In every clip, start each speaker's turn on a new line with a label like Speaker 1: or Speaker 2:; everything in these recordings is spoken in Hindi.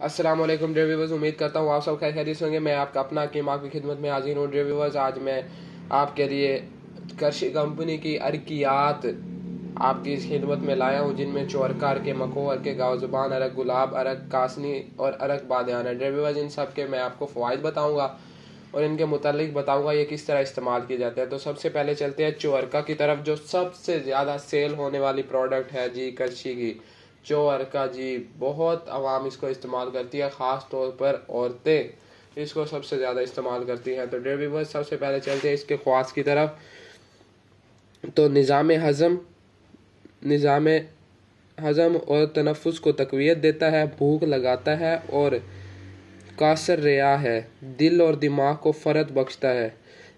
Speaker 1: अस्सलाम वालेकुम डियर व्यूअर्स, उम्मीद करता हूँ आप सब खैर खैरियत से होंगे। मैं आपका अपना हकीम आपकी खिदमत में हाजिर हूँ। डियर व्यूअर्स, आज मैं आपके लिए करशी कंपनी की अरकियात आपकी इस खिदमत में लाया हूँ, जिनमें चोरका, अरक मको, अरक गाव ज़ुबान, अरक गुलाब, अरक कासनी और अरक बादियान है। डियर व्यूअर्स, इन सब के मैं आपको फ़वाइद बताऊँगा और इनके मुतालिक बताऊँगा ये किस तरह इस्तेमाल किए जाते हैं। तो सबसे पहले चलते हैं चोरका की तरफ, जो सबसे ज़्यादा सेल होने वाली प्रोडक्ट है जी करशी की। चोरका जी बहुत आवाम इसको इस्तेमाल करती है, ख़ास तौर पर औरतें इसको सबसे ज़्यादा इस्तेमाल करती हैं। तो डियर व्यूअर्स, सबसे पहले चलते हैं इसके ख़वास की तरफ। तो निज़ाम हज़म और तनफ़ुस को तक़वियत देता है, भूख लगाता है और कासर रिया है, दिल और दिमाग को फ़रत बख्शता है।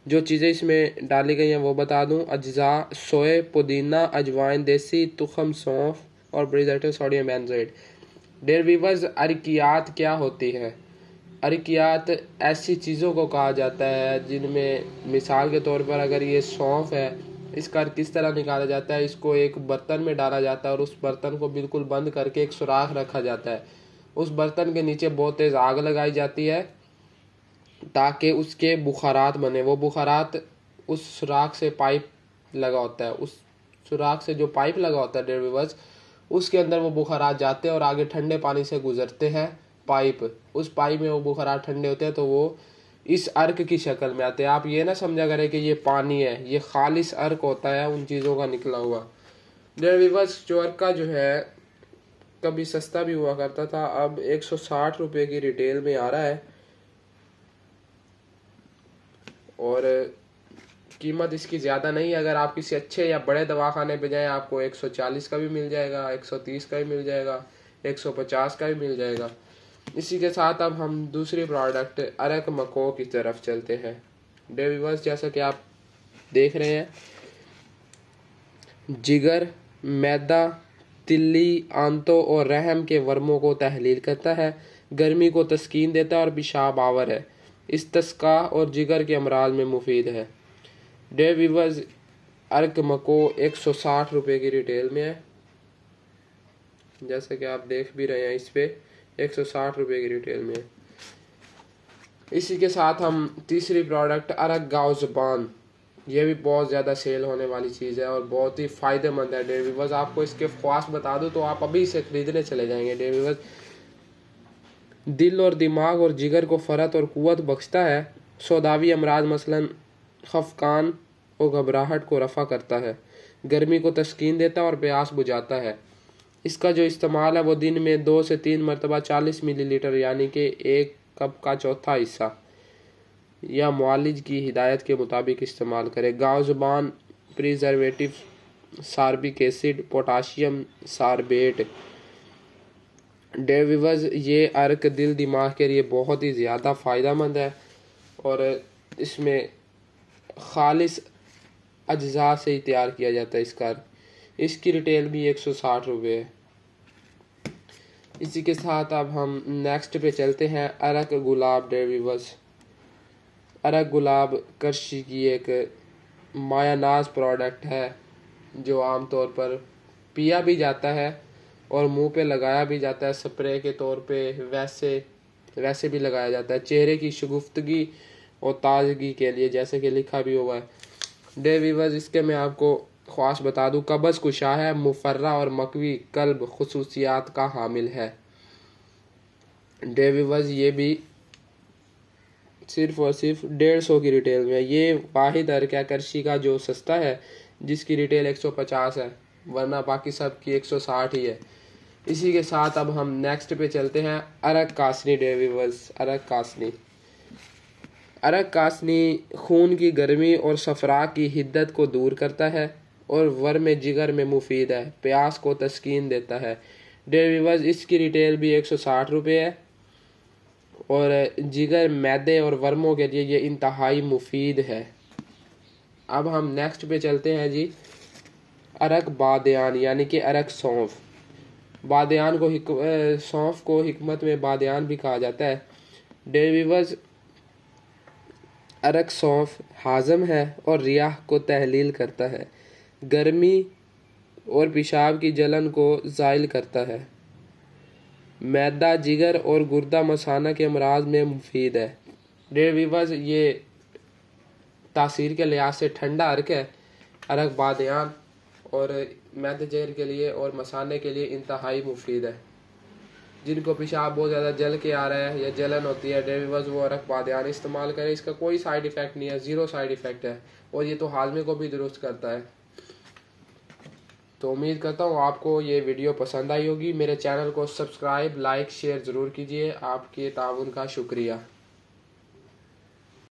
Speaker 1: जो चीज़ें इसमें डाली गई हैं वो बता दूं। अज्जा: सोए, पुदीना, अजवाइन, देसी तुखम, सौंफ और preservative sodium benzoate. Dear viewers, अरकियात क्या होती है? अरकियात ऐसी चीज़ों को कहा जाता है जिनमें मिसाल के तौर पर अगर ये सौंफ है, इसका अर्क किस तरह निकाला जाता है? इसको एक बर्तन में डाला जाता है और उस बर्तन को बिल्कुल बंद करके एक सुराख रखा जाता है। उस बर्तन के नीचे बहुत तेज़ आग लगाई जाती है ताकि उसके बुखारात बने। वो बुखारात उस सुराख से पाइप लगा होता है, उस सुराख से जो पाइप लगा होता है डियर व्यूअर्स, उसके अंदर वो बुखारात जाते हैं और आगे ठंडे पानी से गुजरते हैं पाइप। उस पाइप में वो बुखारात ठंडे होते हैं तो वो इस अर्क की शक्ल में आते हैं। आप ये ना समझा करें कि ये पानी है, ये खालिस अर्क होता है उन चीज़ों का निकला हुआ। डियर व्यूअर्स, जो अर्क का जो है कभी सस्ता भी हुआ करता था, अब 160 रुपये की रिटेल में आ रहा है और कीमत इसकी ज़्यादा नहीं है। अगर आप किसी अच्छे या बड़े दवाखाने पे जाएं, आपको 140 का भी मिल जाएगा, 130 का भी मिल जाएगा, 150 का भी मिल जाएगा। इसी के साथ अब हम दूसरी प्रोडक्ट अरक मको की तरफ चलते हैं। डियर व्यूअर्स, जैसा कि आप देख रहे हैं, जिगर, मैदा, तिल्ली, आंतों और रहम के वर्मों को तहलील करता है, गर्मी को तस्कीन देता है और पेशाब आवर है, इस्तिस्का और जिगर के अमराज में मुफीद है। डियर व्यूअर्स, अरक मको 160 रुपये की रिटेल में है, जैसे कि आप देख भी रहे हैं, इस पे 160 रुपये की रिटेल में है। इसी के साथ हम तीसरी प्रोडक्ट अरक गाव ज़ुबान, ये भी बहुत ज़्यादा सेल होने वाली चीज़ है और बहुत ही फ़ायदेमंद है। डियर व्यूअर्स, आपको इसके ख़वास बता दूं तो आप अभी इसे ख़रीदने चले जाएंगे। डियर व्यूअर्स, दिल और दिमाग और जिगर को फ़रत और क़ुव्वत बख्शता है, सौदावी अमराज मसलन खफकान और घबराहट को रफ़ा करता है, गर्मी को तस्कीन देता है और प्यास बुझाता है। इसका जो इस्तेमाल है वो दिन में 2 से 3 मरतबा 40 मिलीलीटर यानी कि 1 कप का चौथा हिस्सा या मुआलिज की हिदायत के मुताबिक इस्तेमाल करें। गाव ज़ुबान preservative, sorbic acid, potassium sorbate. Dear viewers, ये अर्क दिल दिमाग के लिए बहुत ही ज़्यादा फ़ायदेमंद है और इसमें खालिस अज्जा से ही तैयार किया जाता है इसका अर्क। इसकी रिटेल भी 160 रुपये है। इसी के साथ अब हम नेक्स्ट पे चलते हैं अरक गुलाब। डियर व्यूअर्स, अरक गुलाब करशी की एक मायानाज प्रोडक्ट है जो आम तौर पर पिया भी जाता है और मुंह पे लगाया भी जाता है स्प्रे के तौर पे, वैसे भी लगाया जाता है चेहरे की शगुफ्तगी और ताजगी के लिए, जैसे कि लिखा भी हुआ है। डियर व्यूअर्स, इसके मैं आपको ख़ास बता दूं, कब्ज़ कुशा है, मुफर्रा और मकवी कल्ब खुसूसियात का हामिल है। डियर व्यूअर्स, ये भी सिर्फ़ और सिर्फ 150 की रिटेल में है। ये वाहिद अर्क है करशी का जो सस्ता है, जिसकी रिटेल 150 है, वरना बाकी सब की 160 ही है। इसी के साथ अब हम नेक्स्ट पे चलते हैं अरक कासनी। डियर व्यूअर्स, अरक कासनी खून की गर्मी और सफरा की हिद्दत को दूर करता है और वर्म जिगर में मुफीद है, प्यास को तस्कीन देता है। डियर व्यूअर्स, इसकी रिटेल भी 160 रुपये है और जिगर, मैदे और वर्मों के लिए ये इंतहाई मुफीद है। अब हम नेक्स्ट पे चलते हैं जी अरक बादियान यानी कि अरक सौंफ। बादियान को सौंफ को हिकमत में बादियान भी कहा जाता है। डियर व्यूअर्स, अरक सौंफ हाज़म है और रियाह को तहलील करता है, गर्मी और पेशाब की जलन को ज़ाइल करता है, मैदा जिगर और गुर्दा मसाना के अमराज में मुफीद है। डियर व्यूअर्स, ये तासीर के लिहाज से ठंडा अर्क है। अरक बादियान और मैदे जिगर के लिए और मसाने के लिए इंतहाई मुफीद है। जिनको पेशाब बहुत ज़्यादा जल के आ रहा है या जलन होती है, डियर व्यूअर्स, वो अरक बादियान इस्तेमाल करें। इसका कोई साइड इफ़ेक्ट नहीं है, ज़ीरो साइड इफ़ेक्ट है, और ये तो हाजमे को भी दुरुस्त करता है। तो उम्मीद करता हूँ आपको ये वीडियो पसंद आई होगी। मेरे चैनल को सब्सक्राइब, लाइक, शेयर ज़रूर कीजिए। आपके ताउन का शुक्रिया।